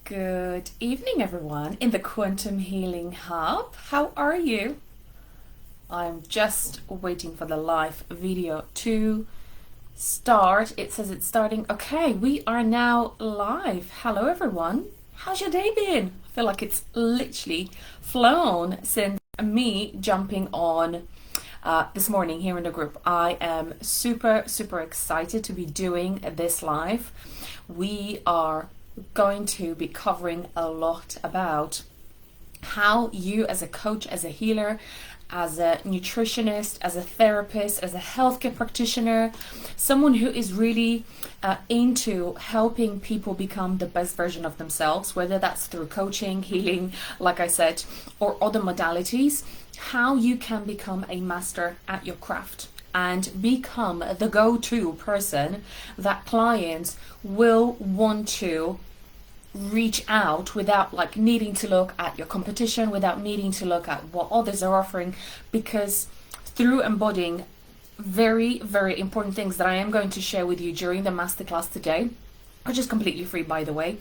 Good evening, everyone, in the Quantum Healing Hub. How are you? I'm just waiting for the live video to start. It says it's starting. Okay, we are now live. Hello, everyone. How's your day been? I feel like it's literally flown since me jumping on this morning here in the group. I am super excited to be doing this live. We are going to be covering a lot about how you, as a coach, as a healer, as a nutritionist, as a therapist, as a healthcare practitioner, someone who is really into helping people become the best version of themselves, whether that's through coaching, healing, like I said, or other modalities, how you can become a master at your craft and become the go-to person that clients will want to reach out without like needing to look at your competition, without needing to look at what others are offering, because through embodying very important things that I am going to share with you during the masterclass today, which is completely free, by the way,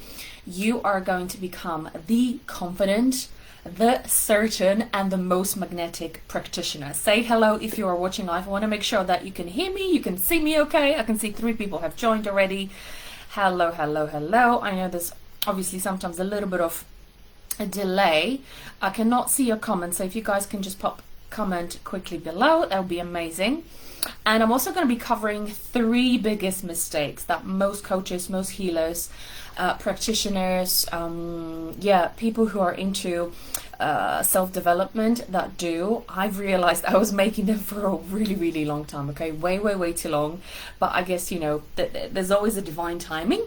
you are going to become the confident, the certain, and the most magnetic practitioner. Say hello if you are watching live. I want to make sure that you can hear me, you can see me okay. I can see 3 people have joined already. Hello. I know there's obviously sometimes a little bit of a delay. I cannot see your comments, so if you guys can just pop comment quickly below, that would be amazing. And I'm also going to be covering 3 biggest mistakes that most coaches, most healers, practitioners, people who are into self-development that do. I've realized I was making them for a really long time, okay, way too long, but I guess, you know, there's always a divine timing.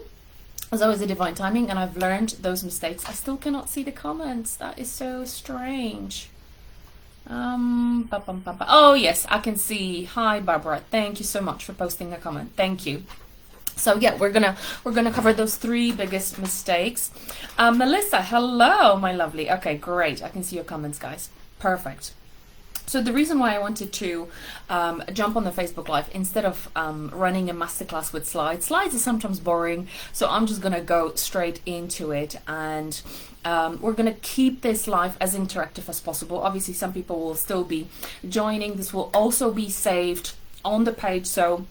And I've learned those mistakes. I still cannot see the comments. That is so strange. Oh yes, I can see. Hi Barbara, thank you so much for posting a comment. Thank you. So yeah, we're gonna cover those 3 biggest mistakes. Melissa, hello, my lovely. Okay, great. I can see your comments, guys. Perfect. So the reason why I wanted to jump on the Facebook Live instead of running a masterclass with slides is sometimes boring. So I'm just going to go straight into it, and we're going to keep this live as interactive as possible. Obviously, some people will still be joining. This will also be saved on the page. So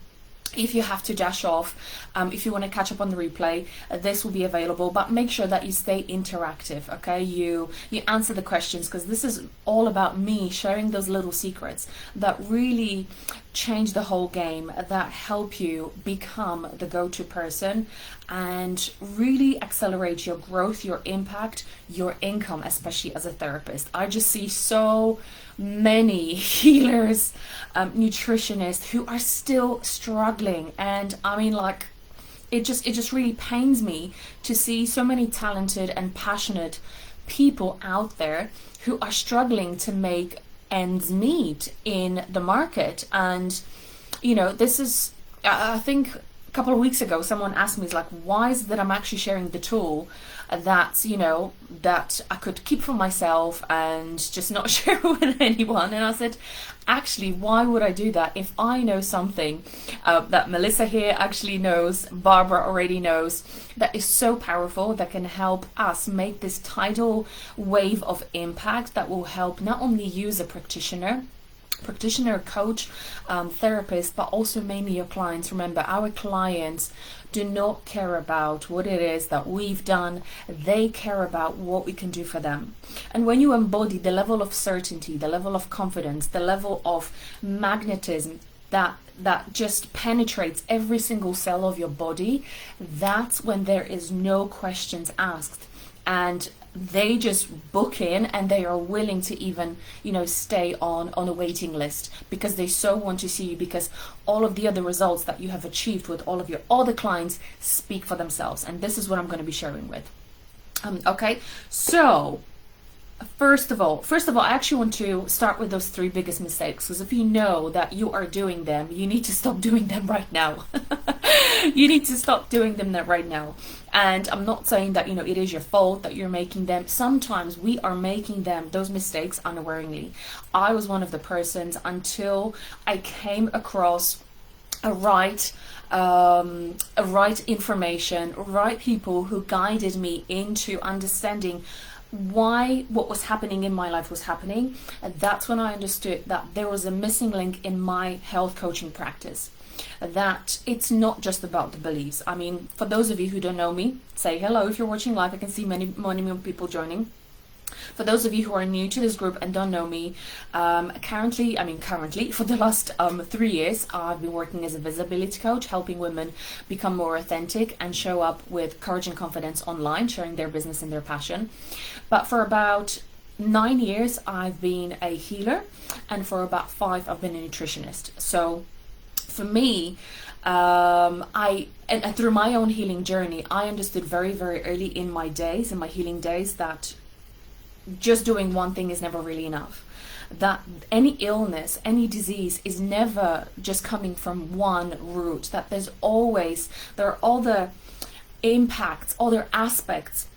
if you have to dash off, if you want to catch up on the replay, this will be available, but make sure that you stay interactive, okay? You answer the questions, because this is all about me sharing those little secrets that really change the whole game, that help you become the go-to person and really accelerate your growth, your impact, your income, especially as a therapist. I just see so many healers, nutritionists who are still struggling, and I mean, like, it just really pains me to see so many talented and passionate people out there who are struggling to make ends meet in the market. And you know, this is, I think a couple of weeks ago someone asked me, like, why is it that I'm actually sharing the tool that, you know, that I could keep for myself and just not share with anyone? And I said, actually, why would I do that if I know something that Melissa here actually knows, Barbara already knows, that is so powerful, that can help us make this tidal wave of impact that will help not only you as a practitioner, coach, therapist, but also mainly your clients. Remember, our clients do not care about what it is that we've done. They care about what we can do for them. And when you embody the level of certainty, the level of confidence, the level of magnetism that just penetrates every single cell of your body, that's when there is no questions asked, and they just book in, and they are willing to even, you know, stay on a waiting list, because they so want to see you, because all of the other results that you have achieved with all of your other clients speak for themselves. And this is what I'm going to be sharing with. Okay, so First of all, I actually want to start with those 3 biggest mistakes, because if you know that you are doing them, you need to stop doing them right now. You need to stop doing them right now. And I'm not saying that, you know, it is your fault that you're making them. Sometimes we are making them, those mistakes, unawareingly. I was one of the persons until I came across a right information, right people who guided me into understanding why what was happening in my life was happening. And that's when I understood that there was a missing link in my health coaching practice, that it's not just about the beliefs. I mean, for those of you who don't know me, say hello if you're watching live. I can see many people joining. For those of you who are new to this group and don't know me, currently, for the last 3 years, I've been working as a visibility coach, helping women become more authentic and show up with courage and confidence online, sharing their business and their passion. But for about 9 years, I've been a healer, and for about 5, I've been a nutritionist. So for me, and through my own healing journey, I understood very, very early in my healing days, that just doing one thing is never really enough. That any illness, any disease is never just coming from one root. That there are all the impacts, other aspects,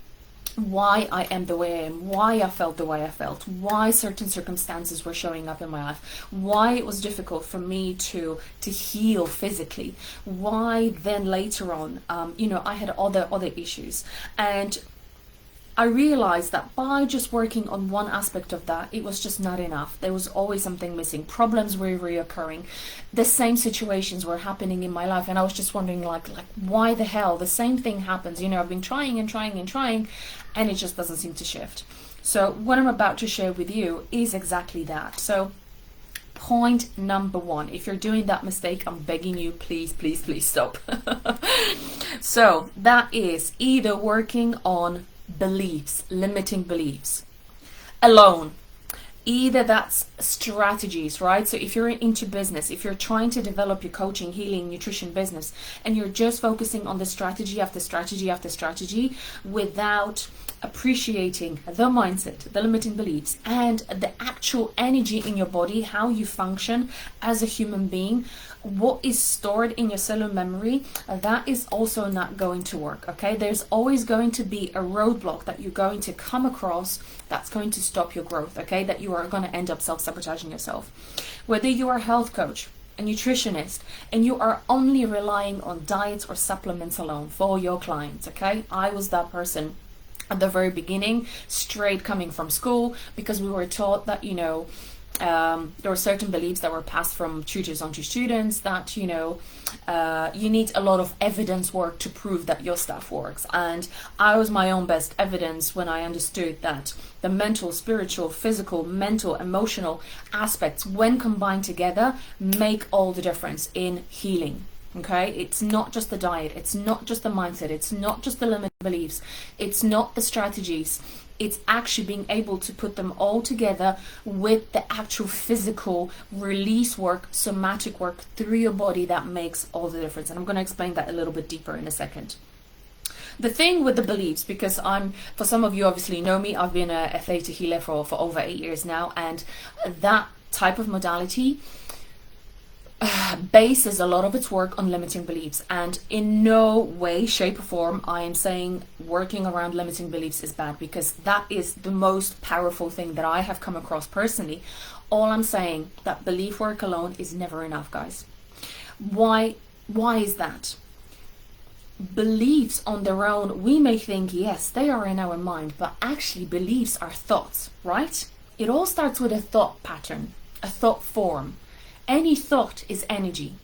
why I am the way I am, why I felt the way I felt, why certain circumstances were showing up in my life, why it was difficult for me to heal physically, why then later on, I had other issues. And I realized that by just working on one aspect of that, it was just not enough. There was always something missing. Problems were reoccurring. The same situations were happening in my life, and I was just wondering, like why the hell? The same thing happens. I've been trying and trying and trying, and it just doesn't seem to shift. So what I'm about to share with you is exactly that. So point number 1, if you're doing that mistake, I'm begging you, please, please, please stop. So that is either working on beliefs, limiting beliefs alone. Either that's strategies, right? So if you're into business, if you're trying to develop your coaching, healing, nutrition business, and you're just focusing on the strategy after strategy after strategy without appreciating the mindset, the limiting beliefs, and the actual energy in your body, how you function as a human being, what is stored in your cellular memory, that is also not going to work, okay? There's always going to be a roadblock that you're going to come across that's going to stop your growth, okay? That you are going to end up self-sabotaging yourself. Whether you are a health coach, a nutritionist, and you are only relying on diets or supplements alone for your clients, okay? I was that person at the very beginning, straight coming from school, because we were taught that, there were certain beliefs that were passed from tutors onto students, that, you need a lot of evidence work to prove that your stuff works. And I was my own best evidence when I understood that the mental, spiritual, physical, mental, emotional aspects, when combined together, make all the difference in healing. Okay, it's not just the diet, it's not just the mindset, it's not just the limited beliefs, it's not the strategies, it's actually being able to put them all together with the actual physical release work, somatic work through your body that makes all the difference. And I'm going to explain that a little bit deeper in a second. The thing with the beliefs, because for some of you obviously know me, I've been a theta healer for over 8 years now, and that type of modality bases a lot of its work on limiting beliefs. And in no way, shape or form I am saying working around limiting beliefs is bad, because that is the most powerful thing that I have come across personally. All I'm saying, that belief work alone is never enough, guys. Why is that? Beliefs on their own, we may think, yes, they are in our mind, but actually beliefs are thoughts, right? It all starts with a thought pattern, a thought form. Any thought is energy.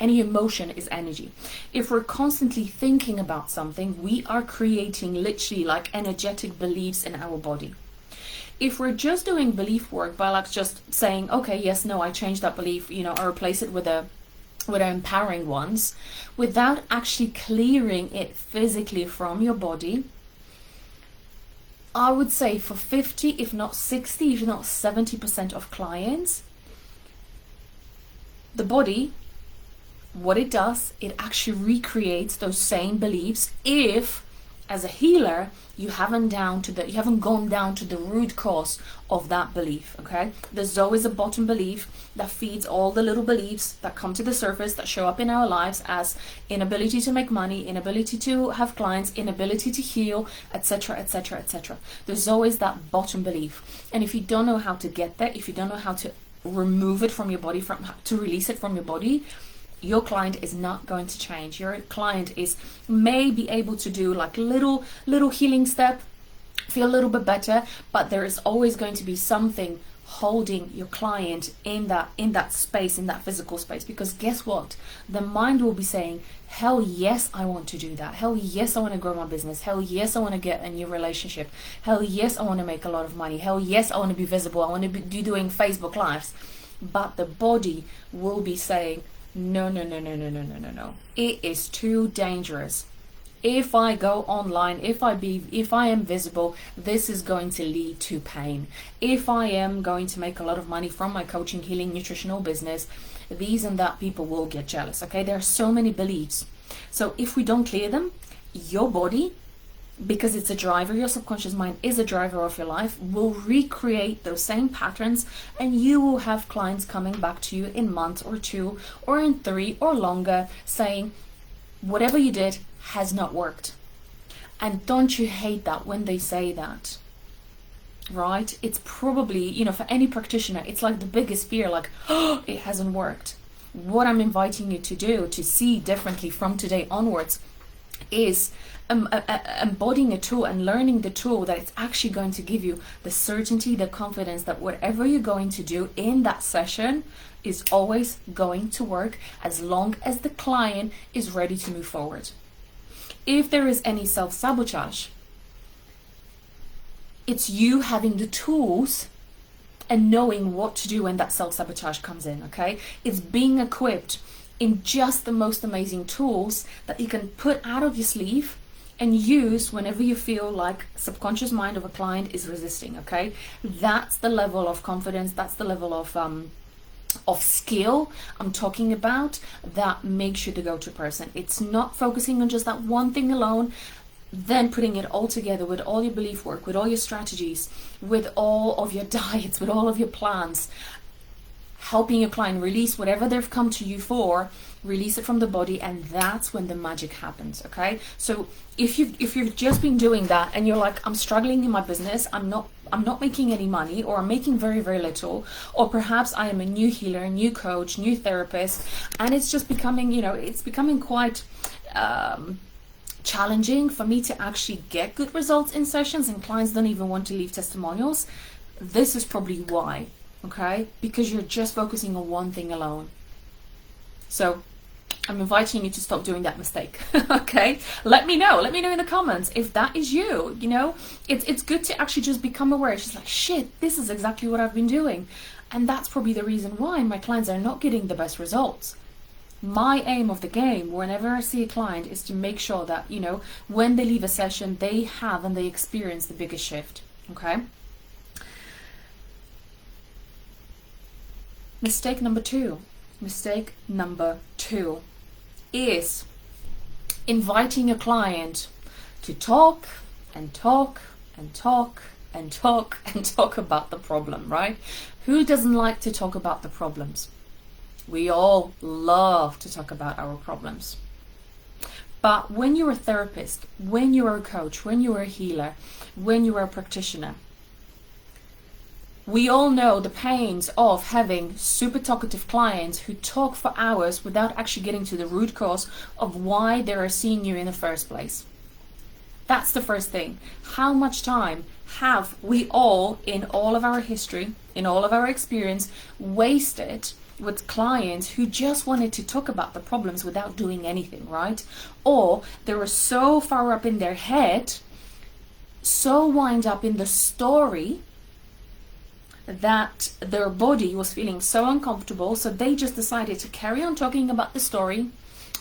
Any emotion is energy. If we're constantly thinking about something, we are creating literally like energetic beliefs in our body. If we're just doing belief work by like just saying, okay, yes, no, I changed that belief, I replace it with empowering ones, without actually clearing it physically from your body, I would say for 50, if not 60, if not 70% of clients, the body, what it does, it actually recreates those same beliefs if, as a healer, you haven't gone down to the root cause of that belief, okay? There's always a bottom belief that feeds all the little beliefs that come to the surface, that show up in our lives as inability to make money, inability to have clients, inability to heal, etc., etc., etc. There's always that bottom belief. And if you don't know how to get there, if you don't know how to remove it from your body, to release it from your body, your client is not going to change. Your client is may be able to do like little healing step, feel a little bit better, but there is always going to be something holding your client in that space, in that physical space. Because guess what? The mind will be saying, hell yes, I want to do that. Hell yes, I want to grow my business. Hell yes, I want to get a new relationship. Hell yes, I want to make a lot of money. Hell yes, I want to be visible. I want to be doing Facebook lives. But the body will be saying, no. It is too dangerous. If I go online, if I am visible, this is going to lead to pain. If I am going to make a lot of money from my coaching, healing, nutritional business, these and that people will get jealous. Okay, there are so many beliefs. So if we don't clear them, your body, because it's a driver, your subconscious mind is a driver of your life, will recreate those same patterns, and you will have clients coming back to you in months or 2 or in 3 or longer saying, whatever you did has not worked. And don't you hate that when they say that? Right? It's probably, for any practitioner, it's like the biggest fear, like, oh, it hasn't worked. What I'm inviting you to do, to see differently from today onwards, is embodying a tool and learning the tool that it's actually going to give you the certainty, the confidence that whatever you're going to do in that session is always going to work, as long as the client is ready to move forward. If there is any self-sabotage, it's you having the tools and knowing what to do when that self-sabotage comes in, okay? It's being equipped in just the most amazing tools that you can put out of your sleeve and use whenever you feel like subconscious mind of a client is resisting, okay? That's the level of confidence, that's the level of skill I'm talking about that makes you the go-to person. It's not focusing on just that one thing alone, then putting it all together with all your belief work, with all your strategies, with all of your diets, with all of your plans, helping your client release whatever they've come to you for, release it from the body, and that's when the magic happens, okay? So if you've just been doing that and you're like, I'm struggling in my business, I'm not making any money, or I'm making very, very little, or perhaps I am a new healer, new coach, new therapist, and it's just becoming, it's becoming quite challenging for me to actually get good results in sessions, and clients don't even want to leave testimonials. This is probably why, okay? Because you're just focusing on one thing alone. So I'm inviting you to stop doing that mistake. Okay, let me know in the comments if that is you. It's good to actually just become aware. It's just like, shit, this is exactly what I've been doing, and that's probably the reason why my clients are not getting the best results. My aim of the game whenever I see a client is to make sure that when they leave a session, they have and they experience the biggest shift. Okay. Mistake number two is inviting a client to talk and talk and talk and talk and talk about the problem, right? Who doesn't like to talk about the problems? We all love to talk about our problems. But when you're a therapist, when you're a coach, when you're a healer, when you're a practitioner, we all know the pains of having super talkative clients who talk for hours without actually getting to the root cause of why they are seeing you in the first place. That's the first thing. How much time have we all, in all of our history, in all of our experience, wasted with clients who just wanted to talk about the problems without doing anything, right? Or they were so far up in their head, so wind up in the story, that their body was feeling so uncomfortable, so they just decided to carry on talking about the story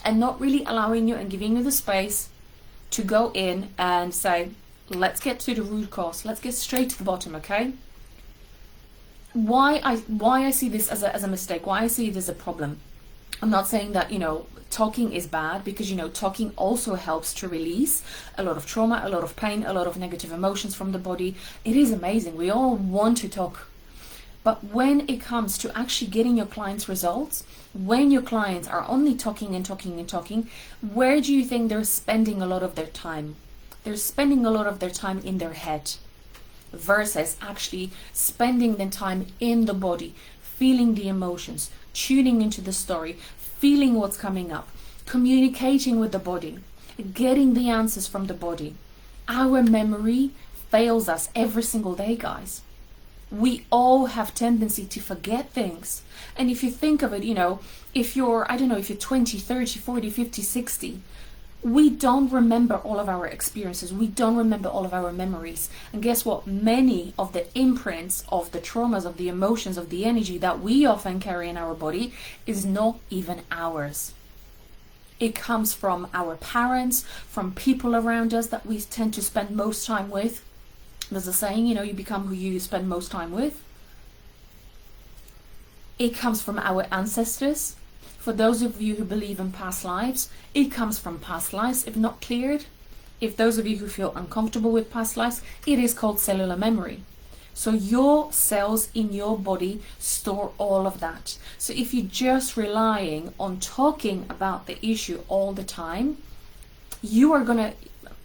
and not really allowing you and giving you the space to go in and say, let's get to the root cause, let's get straight to the bottom, okay? Why I see this as a mistake, why I see it as a problem. I'm not saying that talking is bad, because talking also helps to release a lot of trauma, a lot of pain, a lot of negative emotions from the body. It is amazing. We all want to talk. But when it comes to actually getting your clients results, when your clients are only talking and talking and talking, where do you think they're spending a lot of their time? They're spending a lot of their time in their head versus actually spending the time in the body, feeling the emotions, tuning into the story, feeling what's coming up, communicating with the body, getting the answers from the body. Our memory fails us every single day, guys. We all have tendency to forget things. And if you think of it, if you're, I don't know, if you're 20, 30, 40, 50, 60, we don't remember all of our experiences. We don't remember all of our memories. And guess what? Many of the imprints of the traumas, of the emotions, of the energy that we often carry in our body is not even ours. It comes from our parents, from people around us that we tend to spend most time with. There's a saying, you become who you spend most time with. It comes from our ancestors. For those of you who believe in past lives, it comes from past lives, if not cleared. If those of you who feel uncomfortable with past lives, it is called cellular memory. So your cells in your body store all of that. So if you're just relying on talking about the issue all the time, you are gonna,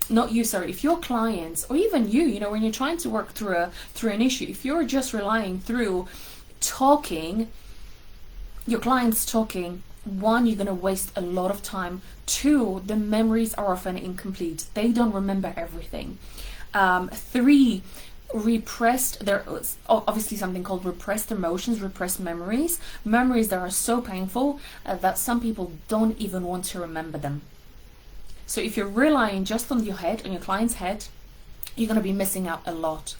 if your clients, or even you, when you're trying to work through an issue, if you're just relying through talking, your clients talking, one, you're going to waste a lot of time. Two, the memories are often incomplete. They don't remember everything. Three, there's obviously something called repressed emotions, repressed memories that are so painful that some people don't even want to remember them. So if you're relying just on your head, on your client's head, you're going to be missing out a lot.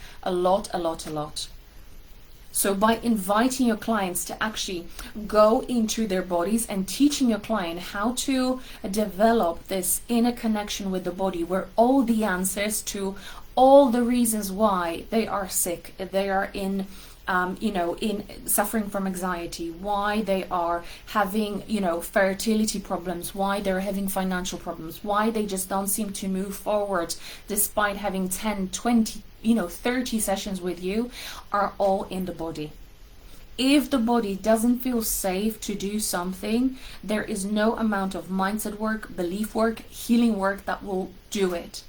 So by inviting your clients to actually go into their bodies and teaching your client how to develop this inner connection with the body, where all the answers to all the reasons why they are sick, they are in suffering from anxiety, why they are having, fertility problems, why they're having financial problems, why they just don't seem to move forward despite having 10, 20, 30 sessions with you, are all in the body. If the body doesn't feel safe to do something, there is no amount of mindset work, belief work, healing work that will do it.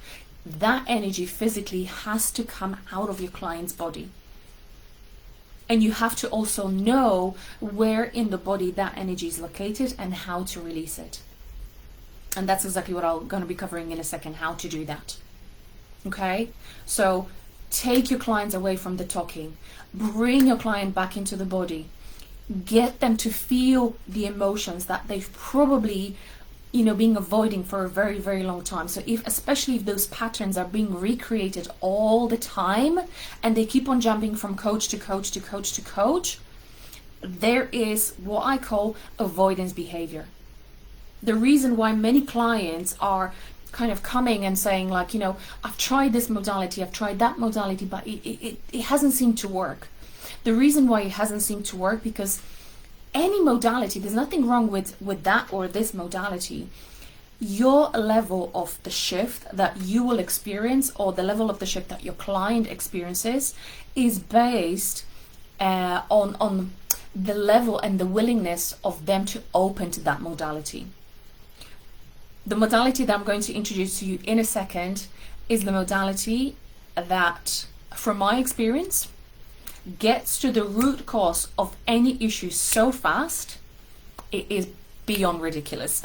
That energy physically has to come out of your client's body. And you have to also know where in the body that energy is located and how to release it. And that's exactly what I'm going to be covering in a second, how to do that. Okay? So take your clients away from the talking. Bring your client back into the body. Get them to feel the emotions that they've probably been avoiding for a very, very long time. So especially if those patterns are being recreated all the time and they keep on jumping from coach to coach to coach to coach, there is what I call avoidance behavior. The reason why many clients are kind of coming and saying like, I've tried this modality, I've tried that modality, but it hasn't seemed to work. The reason why it hasn't seemed to work, because any modality, there's nothing wrong with that or this modality. Your level of the shift that you will experience, or the level of the shift that your client experiences, is based on the level and the willingness of them to open to that modality. The modality that I'm going to introduce to you in a second is the modality that, from my experience, gets to the root cause of any issue so fast, it is beyond ridiculous.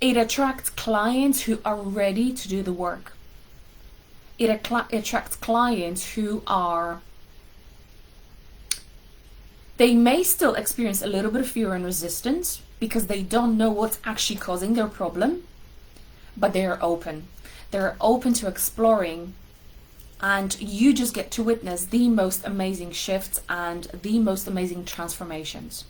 It attracts clients who are ready to do the work. It attracts clients who they may still experience a little bit of fear and resistance because they don't know what's actually causing their problem, but they are open. They're open to exploring. And you just get to witness the most amazing shifts and the most amazing transformations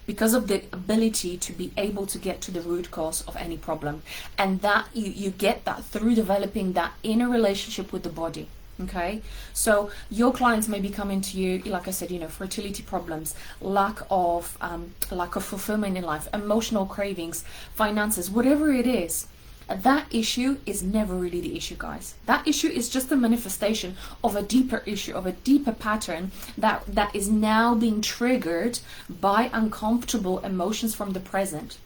because of the ability to be able to get to the root cause of any problem. And that you get that through developing that inner relationship with the body. Okay, so your clients may be coming to you, like I said, fertility problems, lack of fulfillment in life, emotional cravings, finances, whatever it is. That issue is never really the issue, guys. That issue is just a manifestation of a deeper issue, of a deeper pattern that is now being triggered by uncomfortable emotions from the present.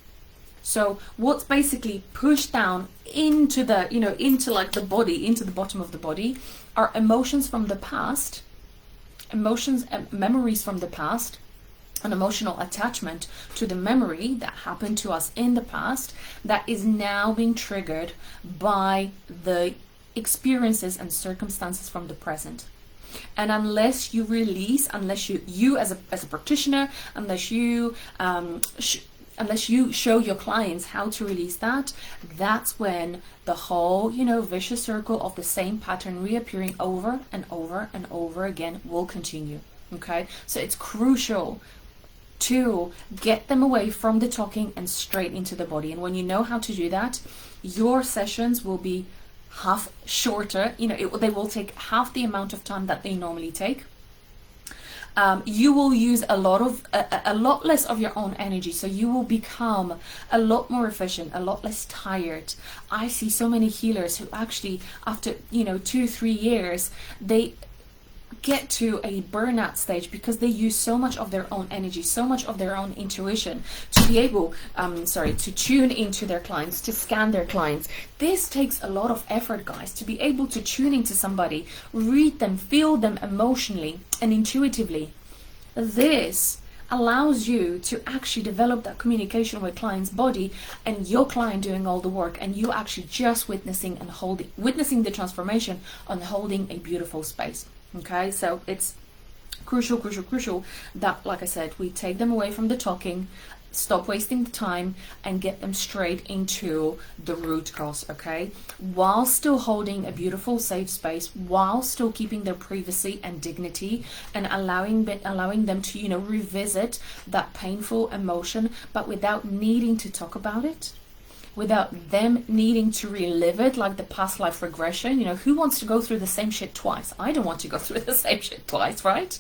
So what's basically pushed down into the, into like the body, into the bottom of the body, are emotions from the past, emotions and memories from the past an emotional attachment to the memory that happened to us in the past that is now being triggered by the experiences and circumstances from the present. And unless you release, unless you as a practitioner, unless you show your clients how to release that, that's when the whole, vicious circle of the same pattern reappearing over and over and over again will continue. Okay, so it's crucial to get them away from the talking and straight into the body. And when you know how to do that, your sessions will be half shorter. They will take half the amount of time that they normally take. You will use a lot less of your own energy, so you will become a lot more efficient, a lot less tired. I see so many healers who actually, after 2-3 years, they get to a burnout stage because they use so much of their own energy, so much of their own intuition to be able to tune into their clients, to scan their clients. This takes a lot of effort, guys, to be able to tune into somebody, read them, feel them emotionally and intuitively. This allows you to actually develop that communication with client's body, and your client doing all the work, and you actually just witnessing the transformation and holding a beautiful space. Okay, so it's crucial that, like I said, we take them away from the talking, stop wasting the time, and get them straight into the root cause, okay? While still holding a beautiful, safe space, while still keeping their privacy and dignity, and allowing them to, revisit that painful emotion, but without needing to talk about it. Without them needing to relive it like the past life regression. Who wants to go through the same shit twice? I don't want to go through the same shit twice, right?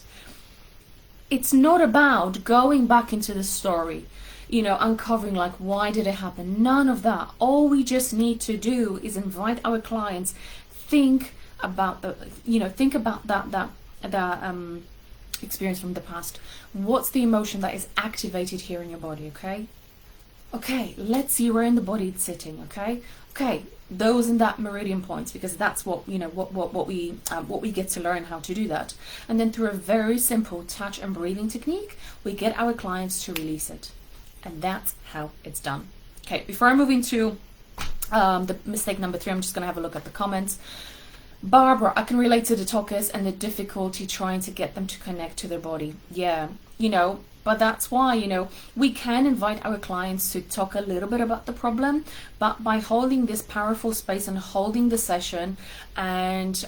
It's not about going back into the story, uncovering like, why did it happen? None of that. All we just need to do is invite our clients, think about that experience from the past. What's the emotion that is activated here in your body, okay? Okay, let's see where in the body it's sitting. Okay, those in that meridian points, because that's what what we get to learn how to do that. And then through a very simple touch and breathing technique, we get our clients to release it, and that's how it's done. Okay, before I move into the mistake number 3, I'm just gonna have a look at the comments. Barbara, I can relate to the talkers and the difficulty trying to get them to connect to their body. Yeah, but that's why, we can invite our clients to talk a little bit about the problem, but by holding this powerful space and holding the session and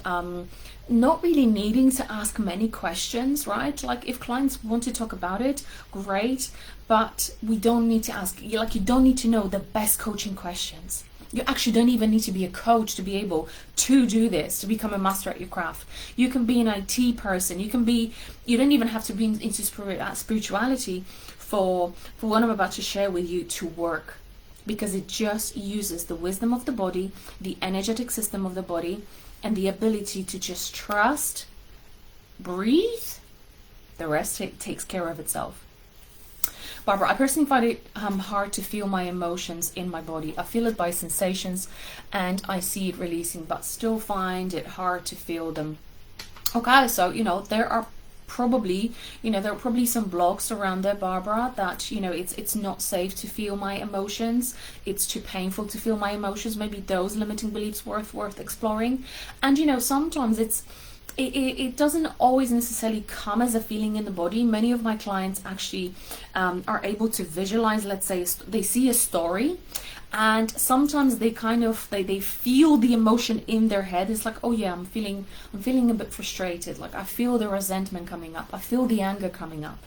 not really needing to ask many questions, right? Like if clients want to talk about it, great, but we don't need to ask, you don't need to know the best coaching questions. You actually don't even need to be a coach to be able to do this, to become a master at your craft. You can be an IT person. You don't even have to be into spirituality for what I'm about to share with you to work, because it just uses the wisdom of the body, the energetic system of the body, and the ability to just trust, breathe. The rest takes care of itself. Barbara, I personally find it hard to feel my emotions in my body. I feel it by sensations and I see it releasing, but still find it hard to feel them. Okay, so, there are probably some blocks around there, Barbara, that, it's not safe to feel my emotions. It's too painful to feel my emotions. Maybe those limiting beliefs worth exploring. And, sometimes it doesn't always necessarily come as a feeling in the body. Many of my clients actually are able to visualize, let's say, they see a story, and sometimes they they feel the emotion in their head. It's like, oh yeah, I'm feeling a bit frustrated. Like I feel the resentment coming up. I feel the anger coming up.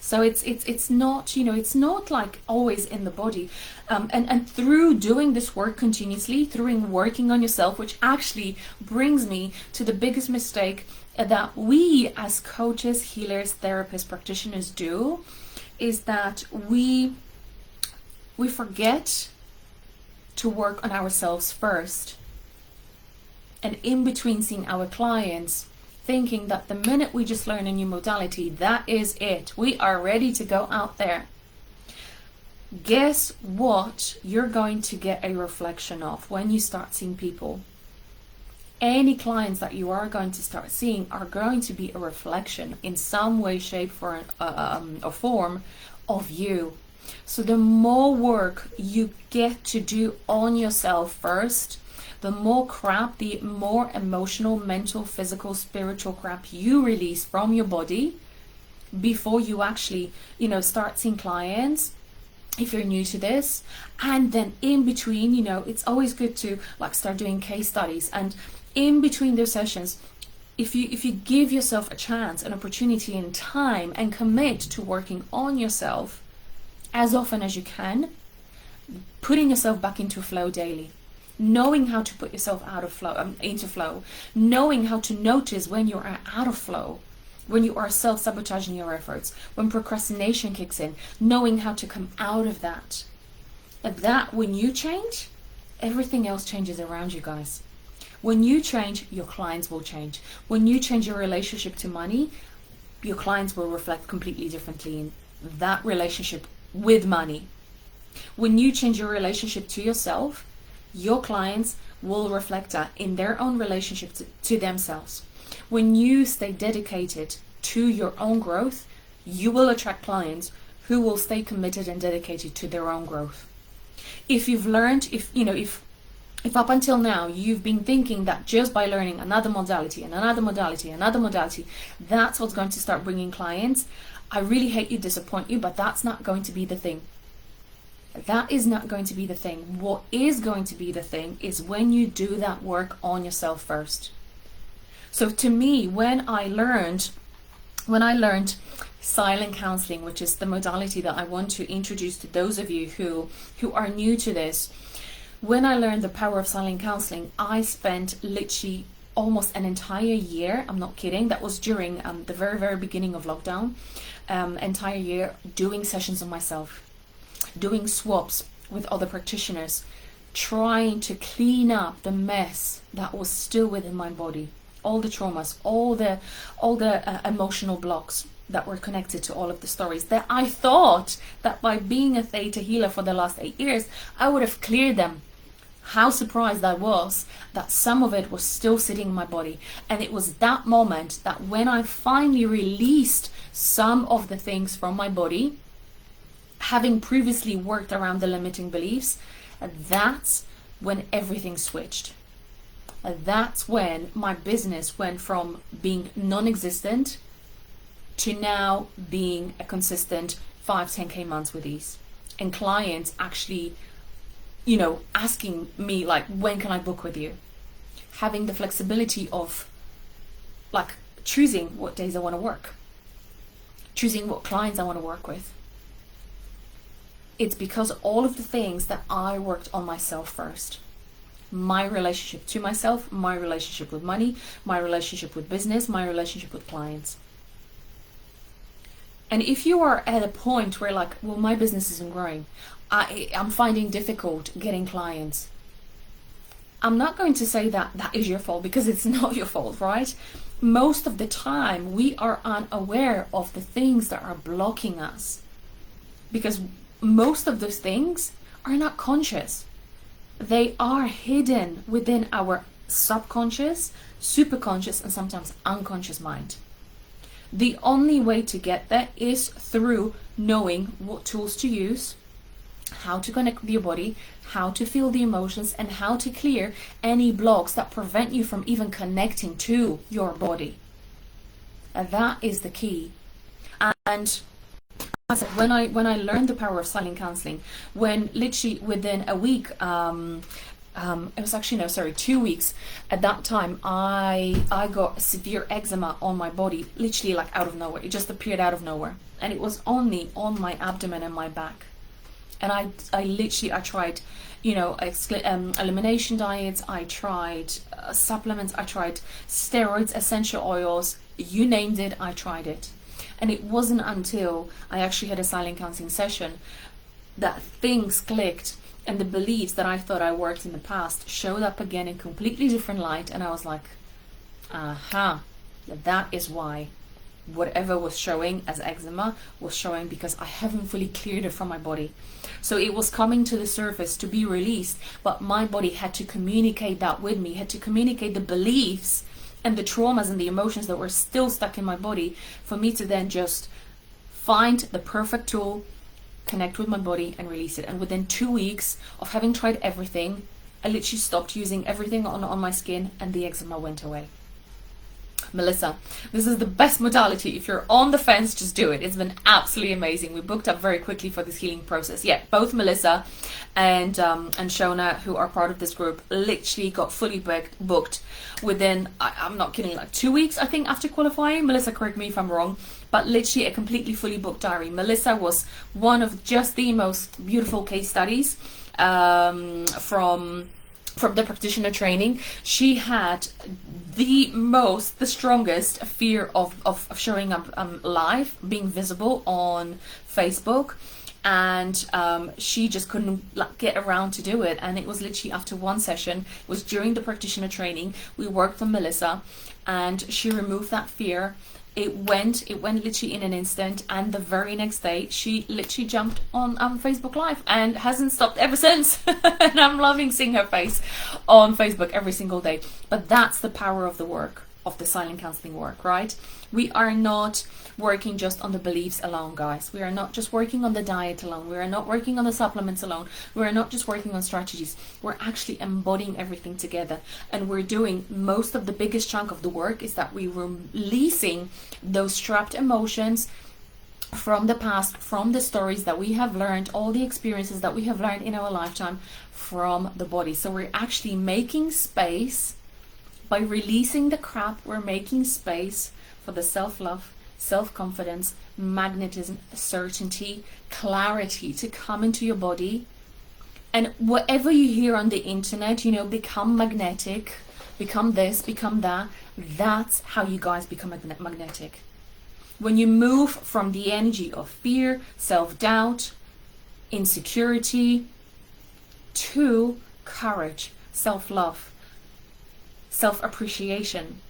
So it's not, it's not like always in the body. And through doing this work continuously, through working on yourself, which actually brings me to the biggest mistake that we as coaches, healers, therapists, practitioners do, is that we forget to work on ourselves first. And in between seeing our clients, thinking that the minute we just learn a new modality, that is it. We are ready to go out there. Guess what you're going to get a reflection of when you start seeing people? any clients that you are going to start seeing are going to be a reflection in some way, shape, or form of you. So the more work you get to do on yourself first, the more crap, the more emotional, mental, physical, spiritual crap you release from your body before you actually, start seeing clients, if you're new to this. And then in between, it's always good to like start doing case studies, and in between those sessions, if you give yourself a chance, an opportunity, and time, and commit to working on yourself as often as you can, putting yourself back into flow daily, knowing how to put yourself out of flow, into flow, knowing how to notice when you are out of flow, when you are self-sabotaging your efforts, when procrastination kicks in, knowing how to come out of that. And that, when you change, everything else changes around you, guys. When you change, your clients will change. When you change your relationship to money, your clients will reflect completely differently in that relationship with money. When you change your relationship to yourself, your clients will reflect that in their own relationship to themselves. When you stay dedicated to your own growth, you will attract clients who will stay committed and dedicated to their own growth. If you've learned, if up until now you've been thinking that just by learning another modality and another modality, that's what's going to start bringing clients, I really hate to disappoint you, but that's not going to be the thing. That is not going to be the thing. What is going to be the thing is when you do that work on yourself first. So to me, when I learned silent counseling, which is the modality that I want to introduce to those of you who are new to this, when I learned the power of silent counseling, I spent literally almost an entire year, I'm not kidding, that was during the very, very beginning of lockdown, entire year doing sessions on myself, doing swaps with other practitioners, trying to clean up the mess that was still within my body, all the traumas, all the emotional blocks that were connected to all of the stories that I thought that by being a theta healer for the last 8 years, I would have cleared them. How surprised I was that some of it was still sitting in my body. And it was that moment that when I finally released some of the things from my body, having previously worked around the limiting beliefs, that's when everything switched. That's when my business went from being non-existent to now being a consistent 5-10K months with ease. And clients actually, asking me like, when can I book with you? Having the flexibility of like choosing what days I want to work, choosing what clients I want to work with. It's because all of the things that I worked on myself first. My relationship to myself, my relationship with money, my relationship with business, my relationship with clients. And if you are at a point where like, well, my business isn't growing, I'm finding difficult getting clients, I'm not going to say that that is your fault, because it's not your fault, right? Most of the time we are unaware of the things that are blocking us, because most of those things are not conscious. They are hidden within our subconscious, superconscious, and sometimes unconscious mind. The only way to get there is through knowing what tools to use, how to connect with your body, how to feel the emotions, and how to clear any blocks that prevent you from even connecting to your body. That is the key. And when I learned the power of silent counseling, when literally within a week, it was actually, no, sorry, 2 weeks at that time, I got severe eczema on my body, literally like out of nowhere. It just appeared out of nowhere. And it was only on my abdomen and my back. And I tried, elimination diets, I tried supplements, I tried steroids, essential oils, you named it, I tried it. And it wasn't until I actually had a silent counseling session that things clicked, and the beliefs that I thought I worked in the past showed up again in completely different light. And I was like, aha, that is why. whatever was showing as eczema was showing because I haven't fully cleared it from my body. So it was coming to the surface to be released, but my body had to communicate that with me, had to communicate the beliefs and the traumas and the emotions that were still stuck in my body for me to then just find the perfect tool, connect with my body and release it. And within 2 weeks of having tried everything, I literally stopped using everything on my skin and the eczema went away. Melissa, this is the best modality. If you're on the fence, just do it. It's been absolutely amazing. We booked up very quickly for this healing process. Yeah, both Melissa and Shona, who are part of this group, literally got fully booked within, I'm not kidding, like 2 weeks, I think, after qualifying. Melissa, correct me if I'm wrong, but literally a completely fully booked diary. Melissa was one of just the most beautiful case studies from the practitioner training. She had the strongest fear of showing up live, being visible on Facebook, and she just couldn't get around to do it. And it was literally after one session, it was during the practitioner training, we worked on Melissa and she removed that fear. It went literally in an instant, and the very next day she literally jumped on Facebook Live and hasn't stopped ever since. And I'm loving seeing her face on Facebook every single day. But that's the power of the work, of the silent counseling work, right? We are not working just on the beliefs alone, guys. We are not just working on the diet alone. We are not working on the supplements alone. We are not just working on strategies. We're actually embodying everything together. And we're doing most of the biggest chunk of the work is that we're releasing those trapped emotions from the past, from the stories that we have learned, all the experiences that we have learned in our lifetime from the body. So we're actually making space. By releasing the crap, we're making space for the self-love, self-confidence, magnetism, certainty, clarity to come into your body. And whatever you hear on the internet, become magnetic, become this, become that, that's how you guys become magnetic. When you move from the energy of fear, self-doubt, insecurity, to courage, self-love, self-appreciation,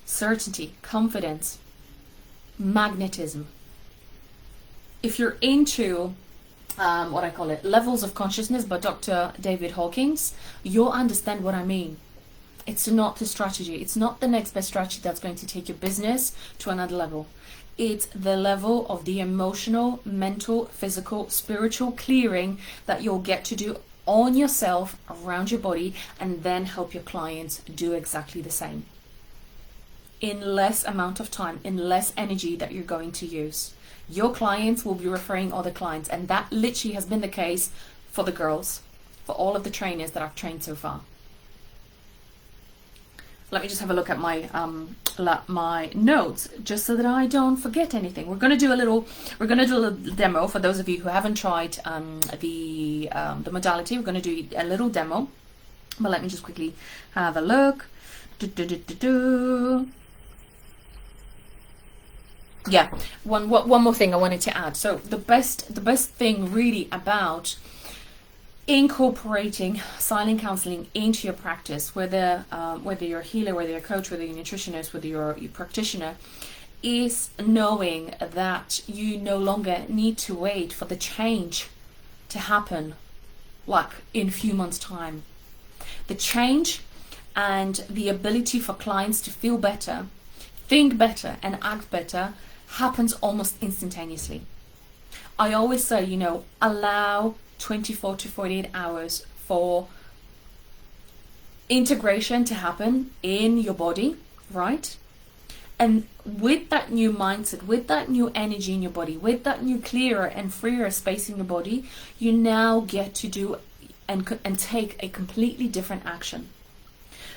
certainty, confidence, magnetism. If you're into what I call it, levels of consciousness by Dr. David Hawkins, you'll understand what I mean. It's not the strategy. It's not the next best strategy that's going to take your business to another level. It's the level of the emotional, mental, physical, spiritual clearing that you'll get to do on yourself, around your body, and then help your clients do exactly the same. In less amount of time, in less energy that you're going to use. Your clients will be referring other clients, and that literally has been the case for the girls, for all of the trainers that I've trained so far. Let me just have a look at my notes, just so that I don't forget anything. We're gonna do a little demo for those of you who haven't tried the modality. We're gonna do a little demo, but let me just quickly have a look. Yeah, one more thing I wanted to add. So the best thing really about incorporating silent counseling into your practice, whether you're a healer, whether you're a coach, whether you're a nutritionist, whether you're a practitioner, is knowing that you no longer need to wait for the change to happen like in a few months' time. The change and the ability for clients to feel better, think better, and act better happens almost instantaneously. I always say, allow 24 to 48 hours for integration to happen in your body, right? And with that new mindset, with that new energy in your body, with that new clearer and freer space in your body, you now get to do and take a completely different action.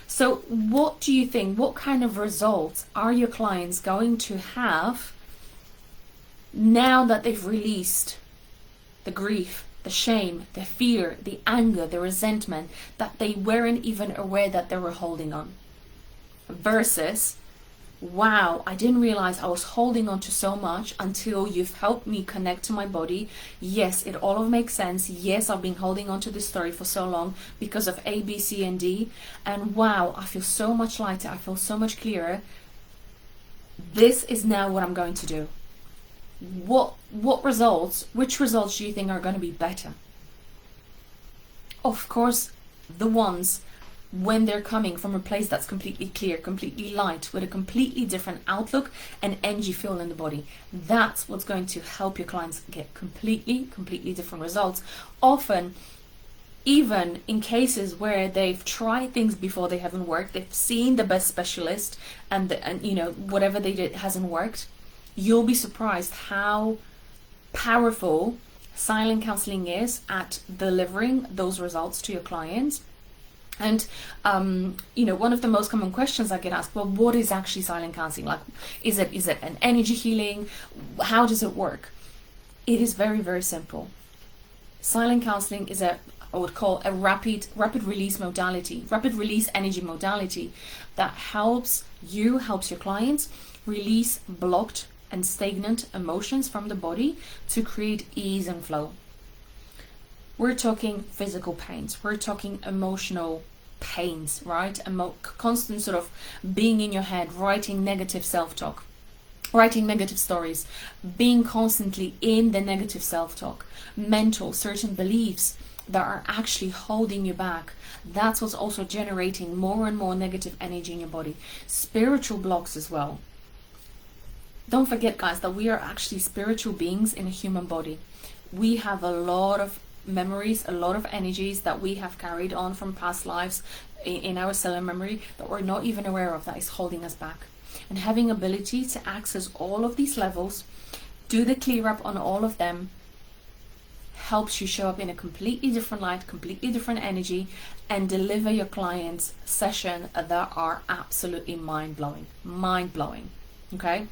So what do you think? What kind of results are your clients going to have now that they've released the grief, the shame, the fear, the anger, the resentment that they weren't even aware that they were holding on? Versus, wow, I didn't realize I was holding on to so much until you've helped me connect to my body. Yes, it all makes sense. Yes, I've been holding on to this story for so long because of A, B, C, and D. And wow, I feel so much lighter. I feel so much clearer. this is now what I'm going to do. Which results do you think are going to be better? Of course, the ones when they're coming from a place that's completely clear, completely light, with a completely different outlook and energy feel in the body. That's what's going to help your clients get completely different results. Often, even in cases where they've tried things before they haven't worked, they've seen the best specialist and you know, whatever they did hasn't worked, you'll be surprised how powerful silent counseling is at delivering those results to your clients. And you know, one of the most common questions I get asked, well, what is actually silent counseling? Like, is it an energy healing? How does it work? It is very simple. Silent counseling is I would call a rapid release modality, rapid release energy modality that helps your clients release blocked and stagnant emotions from the body to create ease and flow. We're talking physical pains, we're talking emotional pains, right? Constant sort of being in your head, writing negative self-talk, writing negative stories, being constantly in the negative self-talk, certain beliefs that are actually holding you back. That's what's also generating more and more negative energy in your body. Spiritual blocks as well. Don't forget, guys, that we are actually spiritual beings in a human body. We have a lot of memories, a lot of energies that we have carried on from past lives in our cellular memory that we're not even aware of, that is holding us back. And having ability to access all of these levels, do the clear up on all of them, helps you show up in a completely different light, completely different energy, and deliver your clients session that are absolutely mind-blowing. Okay?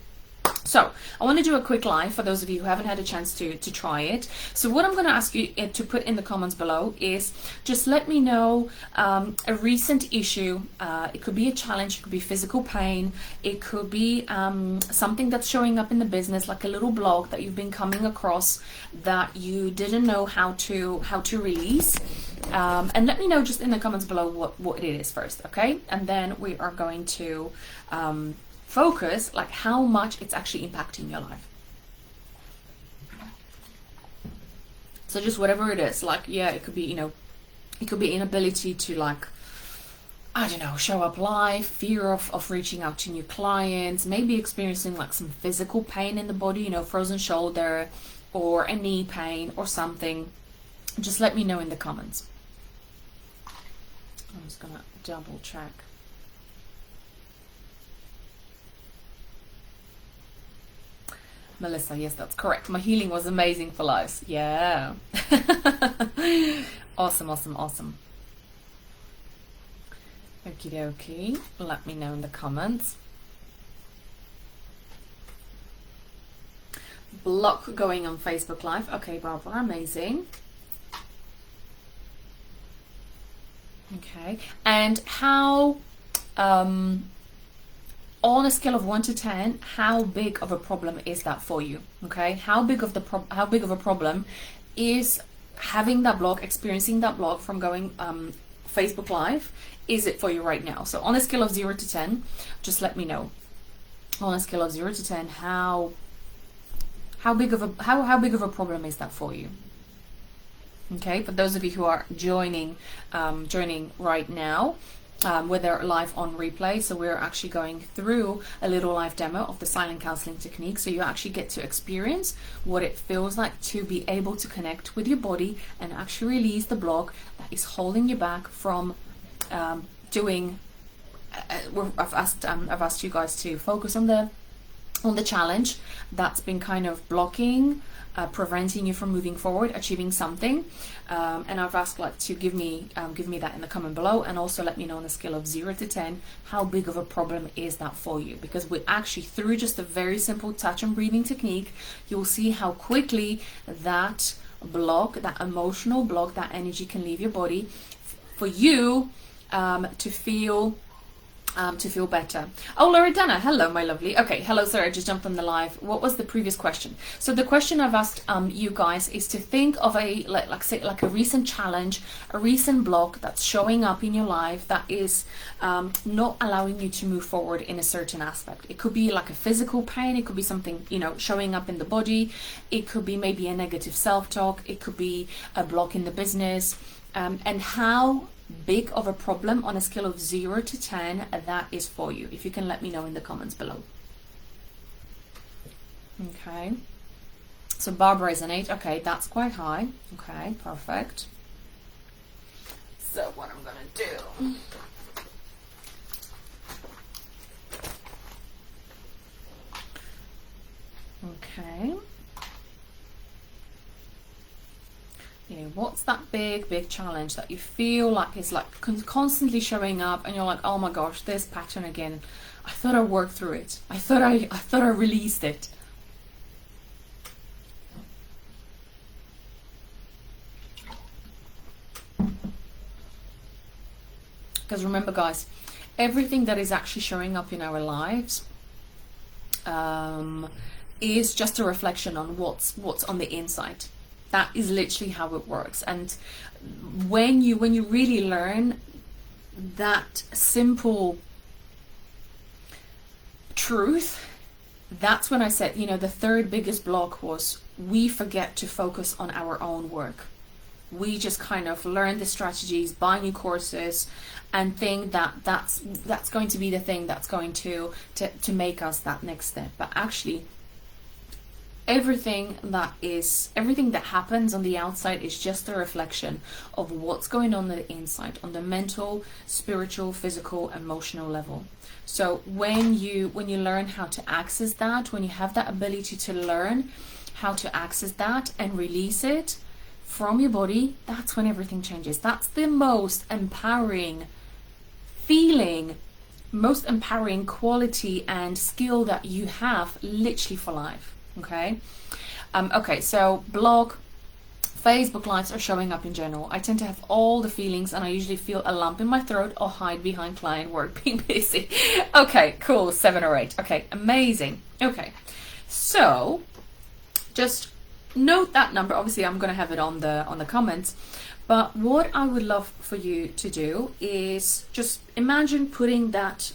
So I want to do a quick live for those of you who haven't had a chance to try it. So what I'm going to ask you to put in the comments below is just let me know a recent issue. It could be a challenge, it could be physical pain, it could be something that's showing up in the business, like a little block that you've been coming across that you didn't know how to release. And let me know just in the comments below what it is first, okay? And then we are going to focus like how much it's actually impacting your life. So just whatever it is, like, yeah, it could be, you know, it could be inability to, like, I don't know, show up live, fear of reaching out to new clients, maybe experiencing like some physical pain in the body, you know, frozen shoulder or a knee pain or something. Just let me know in the comments. I'm just gonna double check. Melissa, yes, that's correct. My healing was amazing for lives. Yeah. Awesome. Okie dokie. Let me know in the comments. Block going on Facebook Live. Okay, Barbara, amazing. Okay. And how... on a scale of 1 to 10, how big of a problem is that for you? Okay, how big of a problem is having that block, experiencing that block from going Facebook Live? Is it for you right now? So on a scale of 0 to 10, just let me know. On a scale of 0 to 10, how big of a problem is that for you? Okay, for those of you who are joining right now. Whether live on replay, so we're actually going through a little live demo of the silent counseling technique, so you actually get to experience what it feels like to be able to connect with your body and actually release the block that is holding you back from doing. I've asked you guys to focus on the challenge that's been kind of blocking, preventing you from moving forward, achieving something, and I've asked like to give me that in the comment below, and also let me know on a scale of 0 to 10 how big of a problem is that for you, because we actually, through just a very simple touch and breathing technique, you'll see how quickly that block, that emotional block, that energy can leave your body for you to feel to feel better. Oh, Loredana, hello, my lovely. Okay, hello, sorry, I just jumped on the live. What was the previous question? So the question I've asked you guys is to think of a, like a recent challenge, a recent block that's showing up in your life that is not allowing you to move forward in a certain aspect. It could be like a physical pain. It could be something, you know, showing up in the body. It could be maybe a negative self-talk. It could be a block in the business. And how big of a problem on a scale of 0 to 10 that is for you. If you can let me know in the comments below. Okay, so Barbara is an 8. Okay, that's quite high. Okay, perfect. So what I'm gonna do, okay, you know, what's that big challenge that you feel like is like constantly showing up, and you're like, oh my gosh, this pattern again. I thought I worked through it. I thought I released it. Because remember, guys, everything that is actually showing up in our lives is just a reflection on what's on the inside. That is literally how it works. And when you really learn that simple truth, that's when I said, you know, the third biggest block was we forget to focus on our own work. We just kind of learn the strategies, buy new courses, and think that that's going to be the thing that's going to make us that next step. But actually, everything that happens on the outside is just a reflection of what's going on the inside, on the mental, spiritual, physical, emotional level. So when you learn how to access that, when you have that ability to learn how to access that and release it from your body, that's when everything changes. That's the most empowering feeling, most empowering quality and skill that you have literally for life. Okay. Okay, so blog, Facebook lives are showing up in general. I tend to have all the feelings, and I usually feel a lump in my throat or hide behind client work being busy. Okay, cool. 7 or 8. Okay, amazing. Okay, so just note that number. Obviously, I'm going to have it on the comments. But what I would love for you to do is just imagine putting that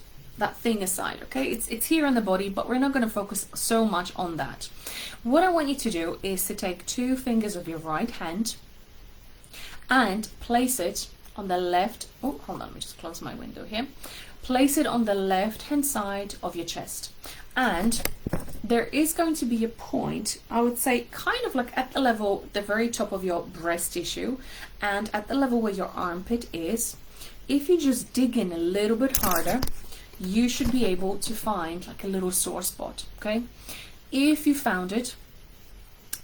thing aside. Okay, it's here in the body, but we're not going to focus so much on that. What I want you to do is to take 2 fingers of your right hand and place it on the left. Oh, hold on, let me just close my window here. Place it on the left hand side of your chest, and there is going to be a point, I would say, kind of like at the level, the very top of your breast tissue, and at the level where your armpit is. If you just dig in a little bit harder, you should be able to find like a little sore spot. Okay, if you found it,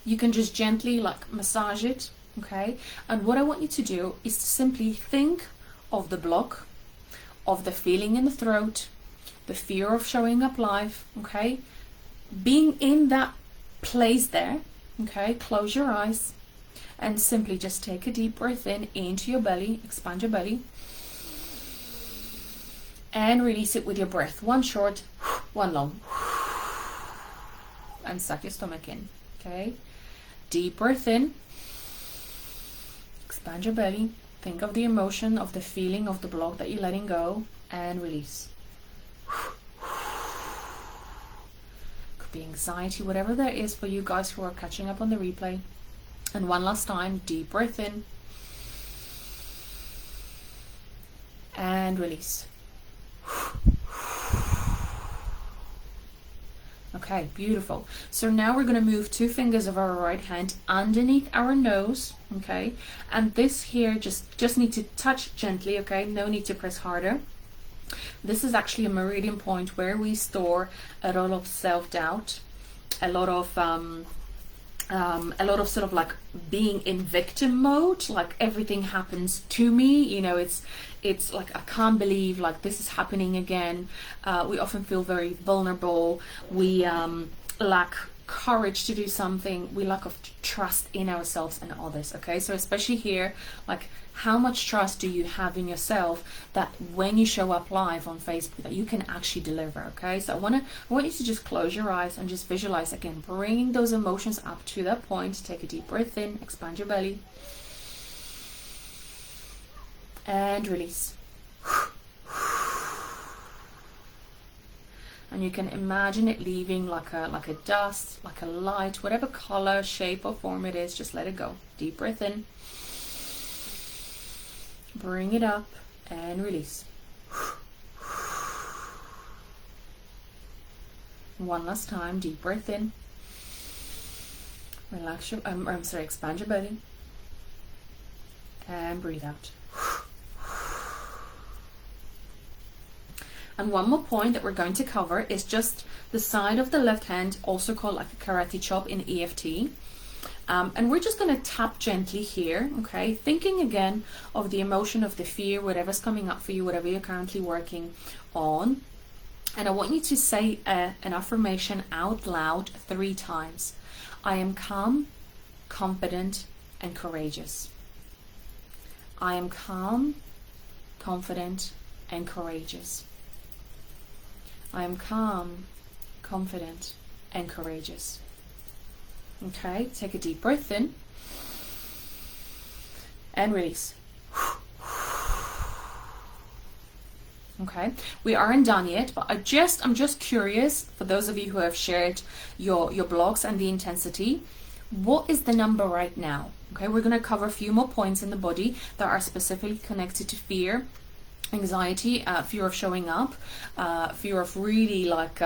you can just gently like massage it. Okay, and what I want you to do is to simply think of the block, of the feeling in the throat, the fear of showing up live. Okay, being in that place there. Okay, close your eyes and simply just take a deep breath in into your belly, expand your belly, and release it with your breath. One short, one long, and suck your stomach in. Okay, deep breath in, expand your belly, think of the emotion, of the feeling of the block that you're letting go, and release. Could be anxiety, whatever there is for you guys who are catching up on the replay. And one last time, deep breath in and release. Okay, beautiful. So now we're going to move 2 fingers of our right hand underneath our nose. Okay, and this here just need to touch gently. Okay, no need to press harder. This is actually a meridian point where we store a lot of self-doubt, a lot of sort of like being in victim mode, like everything happens to me, you know, it's like I can't believe like this is happening again. We often feel very vulnerable. We lack courage to do something, we lack of trust in ourselves and others. Okay, so especially here, like, how much trust do you have in yourself that when you show up live on Facebook that you can actually deliver? Okay, so I want you to just close your eyes and just visualize again, bringing those emotions up to that point. Take a deep breath in, expand your belly, and release. And you can imagine it leaving like a dust, like a light, whatever color, shape or form it is, just let it go. Deep breath in. Bring it up and release. One last time, deep breath in. Relax your, expand your belly. And breathe out. And one more point that we're going to cover is just the side of the left hand, also called like a karate chop in EFT. And we're just going to tap gently here, okay? Thinking again of the emotion of the fear, whatever's coming up for you, whatever you're currently working on. And I want you to say an affirmation out loud 3 times. I am calm, confident, and courageous. I am calm, confident, and courageous. I am calm, confident, and courageous. Okay, take a deep breath in and release. Okay, we aren't done yet, but I'm just curious, for those of you who have shared your blogs and the intensity, what is the number right now? Okay, we're going to cover a few more points in the body that are specifically connected to fear, anxiety, fear of showing up, fear of really like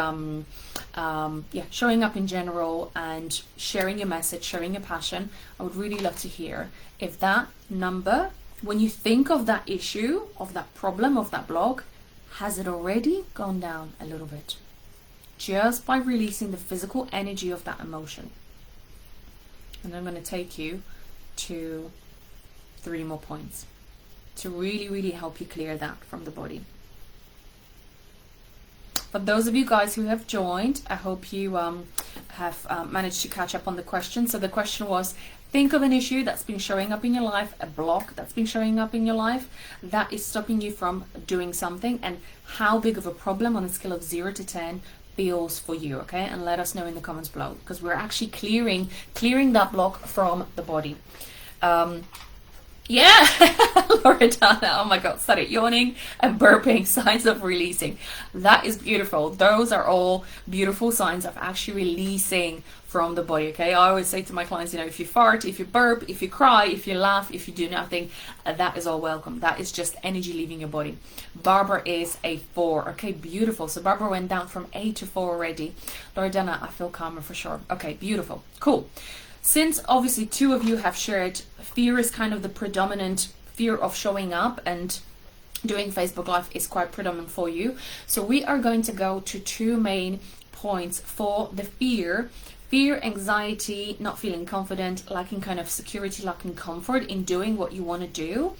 showing up in general, and sharing your message, sharing your passion. I would really love to hear if that number, when you think of that issue, of that problem, of that block, has it already gone down a little bit just by releasing the physical energy of that emotion. And I'm going to take you to 3 more points to really, really help you clear that from the body. For those of you guys who have joined, I hope you have managed to catch up on the question. So the question was, think of an issue that's been showing up in your life, a block that's been showing up in your life that is stopping you from doing something, and how big of a problem on a scale of 0 to 10 feels for you, okay? And let us know in the comments below, because we're actually clearing that block from the body. Yeah, Loredana, oh my god, started yawning and burping, signs of releasing. That is beautiful. Those are all beautiful signs of actually releasing from the body, okay? I always say to my clients, you know, if you fart, if you burp, if you cry, if you laugh, if you do nothing, that is all welcome. That is just energy leaving your body. Barbara is a 4, okay, beautiful. So Barbara went down from 8 to 4 already. Loredana, I feel calmer for sure. Okay, beautiful, cool. Since obviously 2 of you have shared, fear is kind of the predominant, fear of showing up and doing Facebook Live is quite predominant for you. So we are going to go to 2 main points for the fear, anxiety, not feeling confident, lacking kind of security, lacking comfort in doing what you want to do,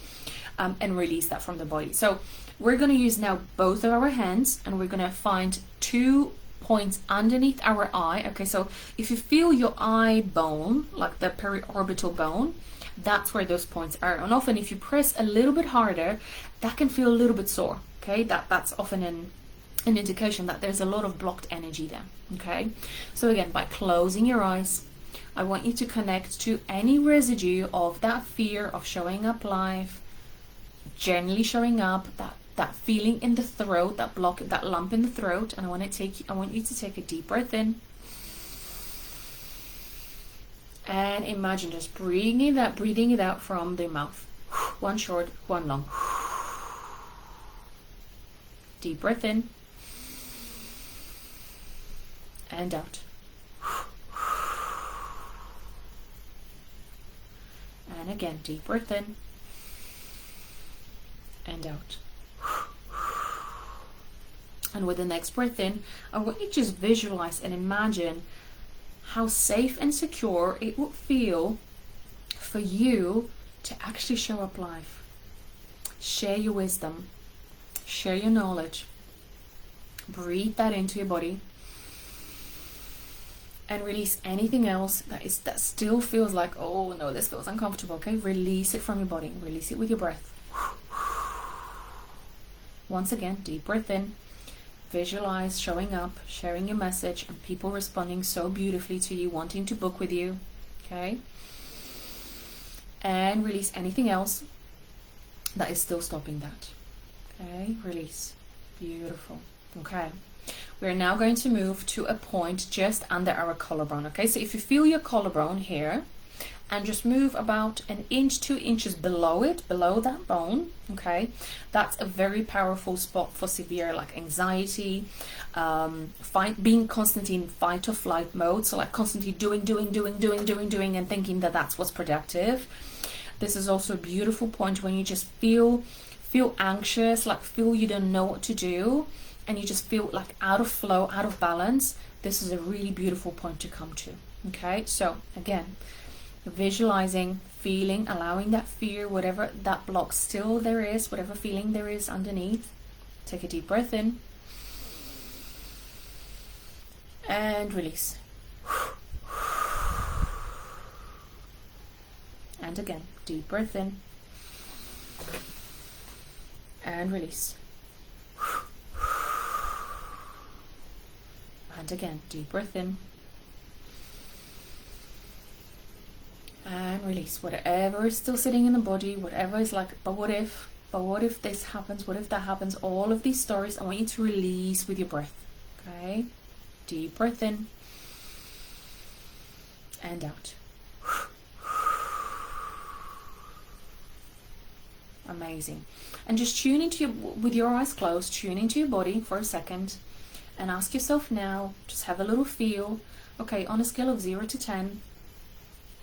and release that from the body. So we're going to use now both of our hands, and we're going to find 2 points underneath our eye. Okay, so if you feel your eye bone, like the periorbital bone, that's where those points are. And often if you press a little bit harder, that can feel a little bit sore. Okay, that's often an indication that there's a lot of blocked energy there. Okay, so again, by closing your eyes, I want you to connect to any residue of that fear of showing up live, generally showing up, that feeling in the throat, that block, that lump in the throat. And I want you to take a deep breath in, and imagine just breathing it out from the mouth. 1 short, 1 long. Deep breath in and out. And again, deep breath in and out. And with the next breath in, I want you to just visualize and imagine how safe and secure it would feel for you to actually show up live. Share your wisdom, share your knowledge, breathe that into your body, And release anything else that still feels like, oh no, this feels uncomfortable. Okay, release it from your body. Release it with your breath. Once again, deep breath in. Visualize showing up, sharing your message, and people responding so beautifully to you, wanting to book with you. Okay, and release anything else that is still stopping that. Okay, release. Beautiful. Okay, we're now going to move to a point just under our collarbone. Okay, so if you feel your collarbone here, and just move about an inch, 2 inches below it, below that bone. Okay, that's a very powerful spot for severe like anxiety, being constantly in fight or flight mode, so like constantly doing, and thinking that that's what's productive. This is also a beautiful point when you just feel anxious, like feel you don't know what to do, and you just feel like out of flow, out of balance. This is a really beautiful point to come to. Okay, so again, visualizing, feeling, allowing that fear, whatever that block still there is, whatever feeling there is underneath. Take a deep breath in and release. And again, deep breath in and release. And again, deep breath in and release. Whatever is still sitting in the body, whatever is like, but what if this happens, what if that happens, all of these stories, I want you to release with your breath. Okay, deep breath in and out. Amazing. And just tune into with your eyes closed, tune into your body for a second and ask yourself now, just have a little feel. Okay, on a scale of 0 to 10,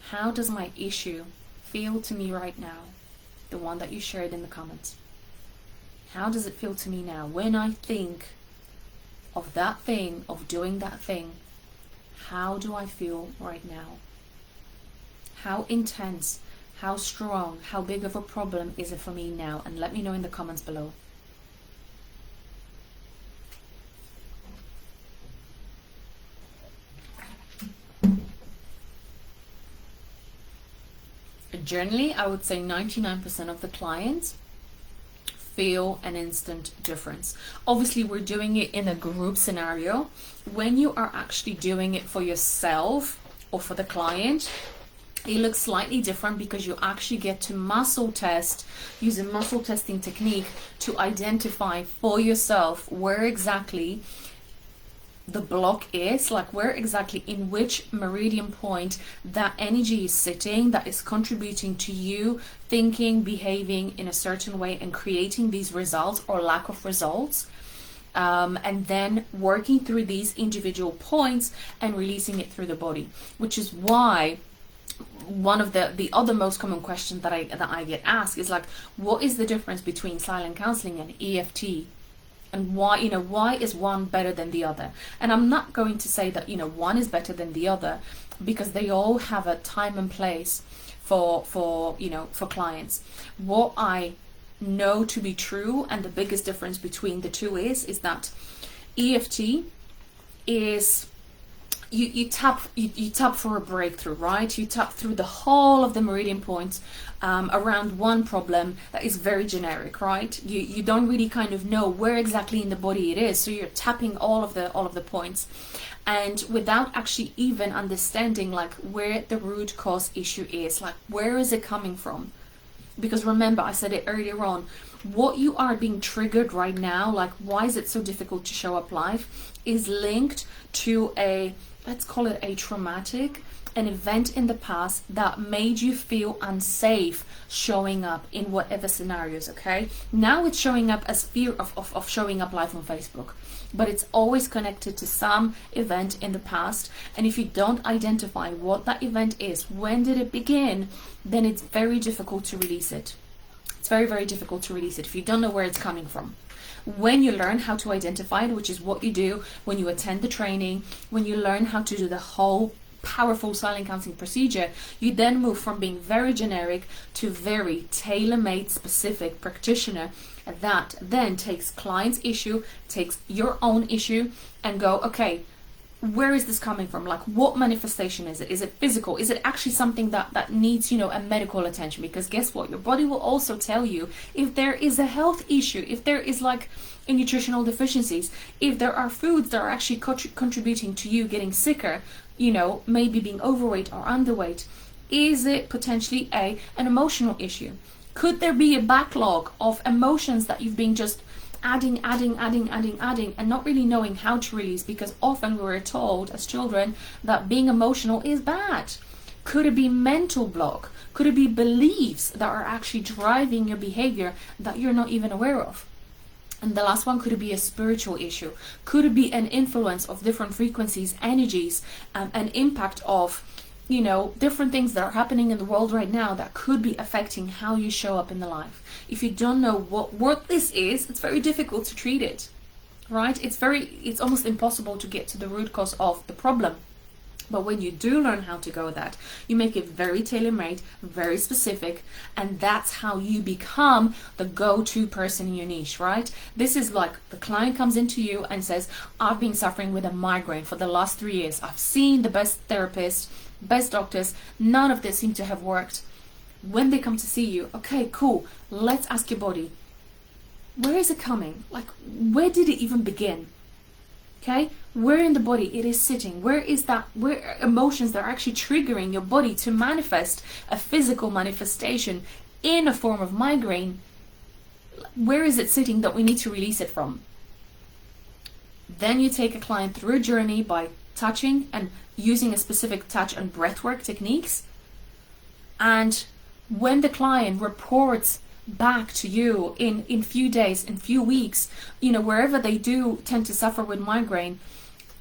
how does my issue feel to me right now? The one that you shared in the comments. How does it feel to me now when I think of that thing, of doing that thing? How do I feel right now? How intense, how strong, how big of a problem is it for me now? And let me know in the comments below. Generally, I would say 99% of the clients feel an instant difference. Obviously, we're doing it in a group scenario. When you are actually doing it for yourself or for the client, it looks slightly different because you actually get to muscle test, use a muscle testing technique to identify for yourself where exactly the block is, like where exactly in which meridian point that energy is sitting that is contributing to you thinking, behaving in a certain way and creating these results or lack of results, and then working through these individual points and releasing it through the body, which is why one of the other most common questions that I get asked is like, what is the difference between silent counseling and EFT? And why, why is one better than the other? And I'm not going to say that, one is better than the other, because they all have a time and place for clients. What I know to be true, and the biggest difference between the two is that EFT is you tap for a breakthrough, right? You tap through the whole of the meridian points around one problem that is very generic, right? You don't really kind of know where exactly in the body it is, so you're tapping all of the points, and without actually even understanding like where the root cause issue is, like where is it coming from? Because remember, I said it earlier on, what you are being triggered right now, like why is it so difficult to show up live, is linked to a, let's call it a traumatic, an event in the past that made you feel unsafe showing up in whatever scenarios. Okay, now it's showing up as fear of showing up live on Facebook, but it's always connected to some event in the past. And if you don't identify what that event is, when did it begin, then it's very difficult to release it. It's very, very difficult to release it if you don't know where it's coming from. When you learn how to identify it, which is what you do when you attend the training, when you learn how to do the whole powerful silent counseling procedure, you then move from being very generic to very tailor-made specific practitioner that then takes client's issue, takes your own issue, and go, okay, where is this coming from? Like, what manifestation is it? Is it physical? Is it actually something that needs, a medical attention? Because guess what? Your body will also tell you if there is a health issue, if there is like a nutritional deficiencies, if there are foods that are actually contributing to you getting sicker, maybe being overweight or underweight. Is it potentially an emotional issue? Could there be a backlog of emotions that you've been just adding, and not really knowing how to release? Because often we were told as children that being emotional is bad. Could it be mental block? Could it be beliefs that are actually driving your behavior that you're not even aware of? And the last one, could it be a spiritual issue? Could it be an influence of different frequencies, energies, an impact of different things that are happening in the world right now that could be affecting how you show up in the life? If you don't know what this is, it's very difficult to treat it, right? It's almost impossible to get to the root cause of the problem. But when you do learn how to go with that, you make it very tailor-made, very specific, and that's how you become the go-to person in your niche, right? This is like the client comes into you and says, I've been suffering with a migraine for the last 3 years. I've seen the best therapists, best doctors, none of this seemed to have worked. When they come to see you, okay, cool, let's ask your body, where is it coming? Like, where did it even begin? Okay, where in the body it is sitting? Where emotions that are actually triggering your body to manifest a physical manifestation in a form of migraine? Where is it sitting that we need to release it from? Then you take a client through a journey by touching and using a specific touch and breathwork techniques. And when the client reports back to you in few days, in few weeks, wherever they do tend to suffer with migraine,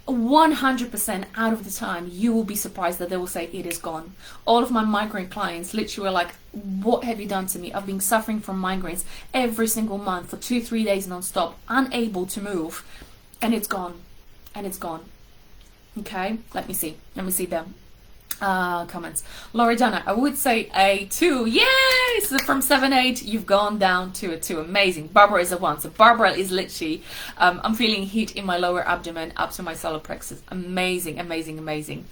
100% out of the time you will be surprised that they will say it is gone. All of my migraine clients literally were like, what have you done to me? I've been suffering from migraines every single month for 2-3 days non-stop, unable to move, and it's gone. Okay, let me see them. Comments. Loredana, I would say a 2. Yes! From 7-8, you've gone down to a 2. Amazing. Barbara is a 1. So Barbara is literally, I'm feeling heat in my lower abdomen up to my solar plexus. Amazing.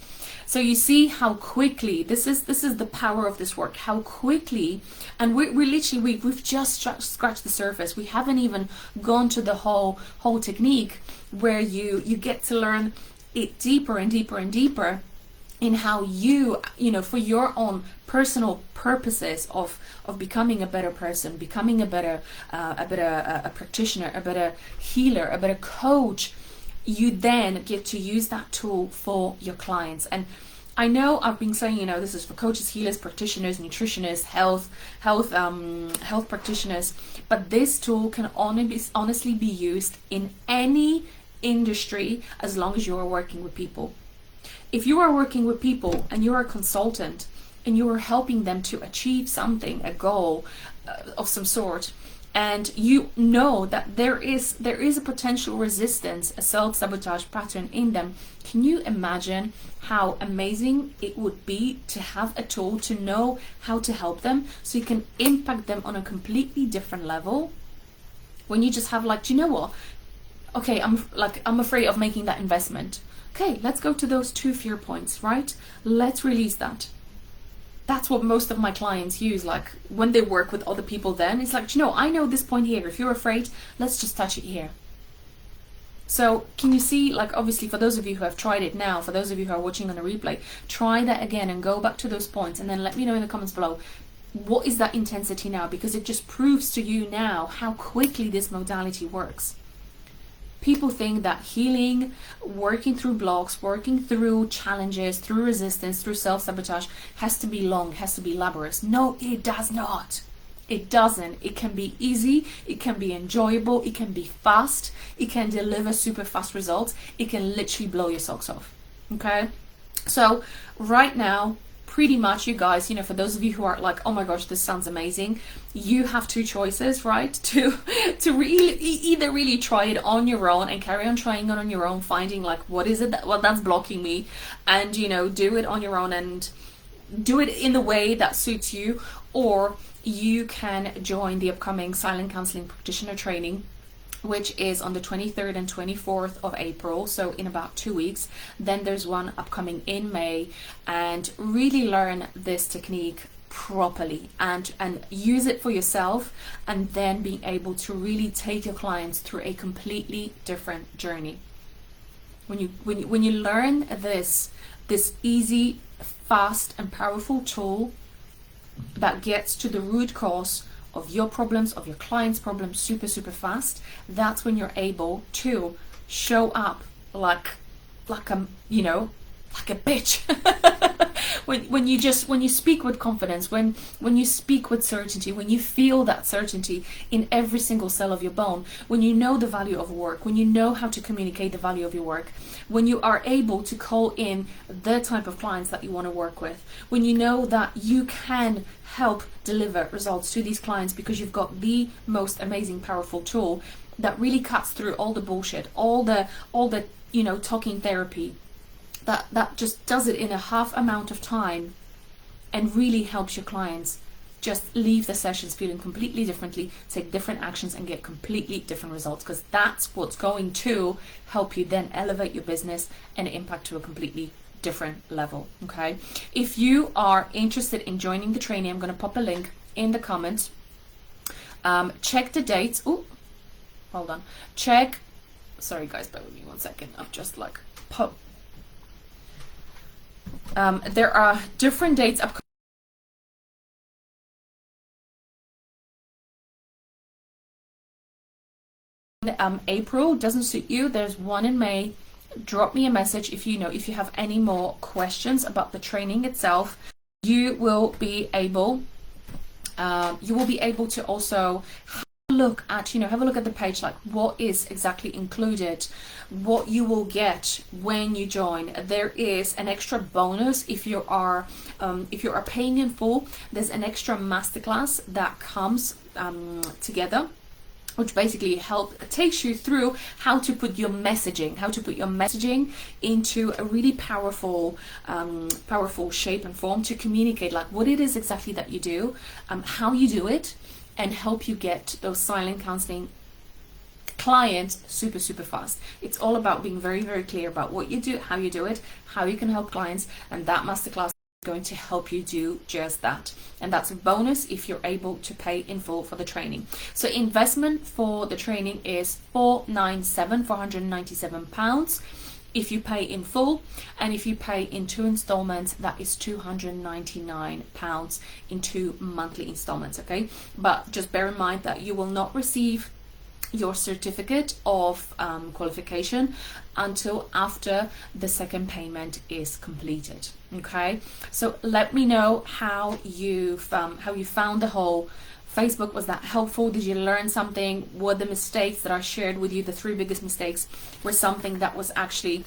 So you see how quickly, this is the power of this work, how quickly, and we've just scratched the surface. We haven't even gone to the whole technique where you get to learn it deeper and deeper in how you for your own personal purposes of becoming a better person, becoming a better practitioner, a better healer, a better coach, you then get to use that tool for your clients. And I know I've been saying, this is for coaches, healers, practitioners, nutritionists, health practitioners, but this tool can honestly be used in any industry as long as you are working with people. If you are working with people and you are a consultant and you are helping them to achieve something, a goal of some sort, and you know that there is a potential resistance, a self-sabotage pattern in them, can you imagine how amazing it would be to have a tool to know how to help them so you can impact them on a completely different level? When you just have like, do you know what? Okay, I'm afraid of making that investment. Okay, let's go to those 2 fear points, right? Let's release that. That's what most of my clients use, like when they work with other people then. It's like, I know this point here. If you're afraid, let's just touch it here. So can you see, like, obviously for those of you who have tried it now, for those of you who are watching on a replay, try that again and go back to those points and then let me know in the comments below, what is that intensity now? Because it just proves to you now how quickly this modality works. People think that healing, working through blocks, working through challenges, through resistance, through self-sabotage has to be long, has to be laborious. No, it does not. It doesn't. It can be easy, it can be enjoyable, it can be fast, it can deliver super fast results, it can literally blow your socks off. Okay? So right now, pretty much you guys, for those of you who are like, oh my gosh, this sounds amazing, you have 2 choices, right? To really either really try it on your own and carry on trying it on your own, finding like what is it that's blocking me, and do it on your own and do it in the way that suits you, or you can join the upcoming Silent Counseling Practitioner Training which is on the 23rd and 24th of April, so in about 2 weeks. Then there's one upcoming in May, and really learn this technique properly and use it for yourself, and then being able to really take your clients through a completely different journey. When you learn this easy, fast and powerful tool that gets to the root cause of your problems, of your clients' problems, super fast, that's when you're able to show up like a, you know, like a bitch. when you speak with confidence, when you speak with certainty, when you feel that certainty in every single cell of your bone, when you know the value of work, when you know how to communicate the value of your work, when you are able to call in the type of clients that you want to work with, when you know that you can help deliver results to these clients because you've got the most amazing, powerful tool that really cuts through all the bullshit, all the you know, talking therapy, that just does it in a half amount of time and really helps your clients just leave the sessions feeling completely differently, take different actions and get completely different results, because that's what's going to help you then elevate your business and impact to a completely different level. Okay, if you are interested in joining the training, I'm going to pop a link in the comments. Check the dates. Oh, hold on. Sorry guys, bear with me 1 second. I've just like pop. There are different dates up. April doesn't suit you, there's one in May. Drop me a message if you have any more questions about the training itself. You will be able to also have a look at the page, like what is exactly included, what you will get when you join. There is an extra bonus if you are paying in full. There's an extra masterclass that comes together, which basically takes you through how to put your messaging into a really powerful shape and form to communicate like what it is exactly that you do, how you do it, and help you get those silent counseling clients super fast. It's all about being very clear about what you do, how you do it, how you can help clients, and that masterclass is going to help you do just that. And that's a bonus if you're able to pay in full for the training. So investment for the training is £497 if you pay in full, and if you pay in 2 installments, that is £299 in 2 monthly installments. Okay, but just bear in mind that you will not receive your certificate of qualification until after the second payment is completed. Okay, so let me know how you found the whole Facebook. Was that helpful? Did you learn something? Were the mistakes that I shared with you, the 3 biggest mistakes, were something that was actually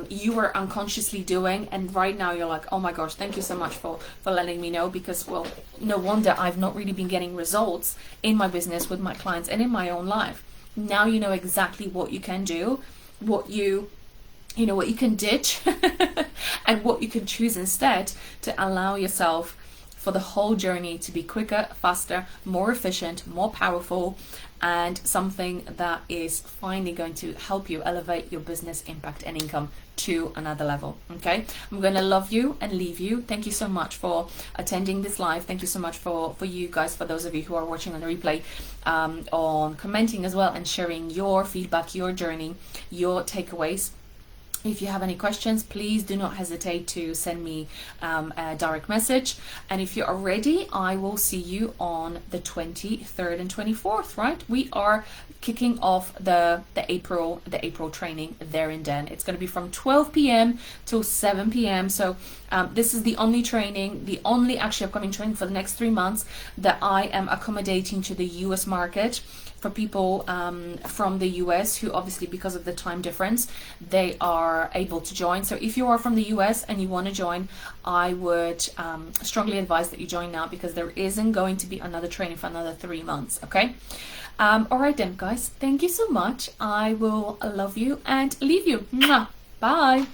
you were unconsciously doing, and right now you're like, oh my gosh, thank you so much for letting me know, because, well, no wonder I've not really been getting results in my business with my clients and in my own life. Now you know exactly what you can do, what you can ditch and what you can choose instead to allow yourself for the whole journey to be quicker, faster, more efficient, more powerful, and something that is finally going to help you elevate your business impact and income to another level. Okay, I'm going to love you and leave you. Thank you so much for attending this live. Thank you so much for you guys, for those of you who are watching on the replay, on commenting as well and sharing your feedback, your journey, your takeaways. If you have any questions, please do not hesitate to send me a direct message. And if you are ready, I will see you on the 23rd and 24th, right? We are kicking off the April training there and then. It's going to be from 12 p.m. till 7 p.m. So this is the only training, the only actually upcoming training for the next 3 months that I am accommodating to the US market, for people from the US who obviously, because of the time difference, they are able to join. So if you are from the US and you want to join, I would strongly advise that you join now, because there isn't going to be another training for another 3 months. Okay, all right then guys, thank you so much. I will love you and leave you. Mwah. Bye.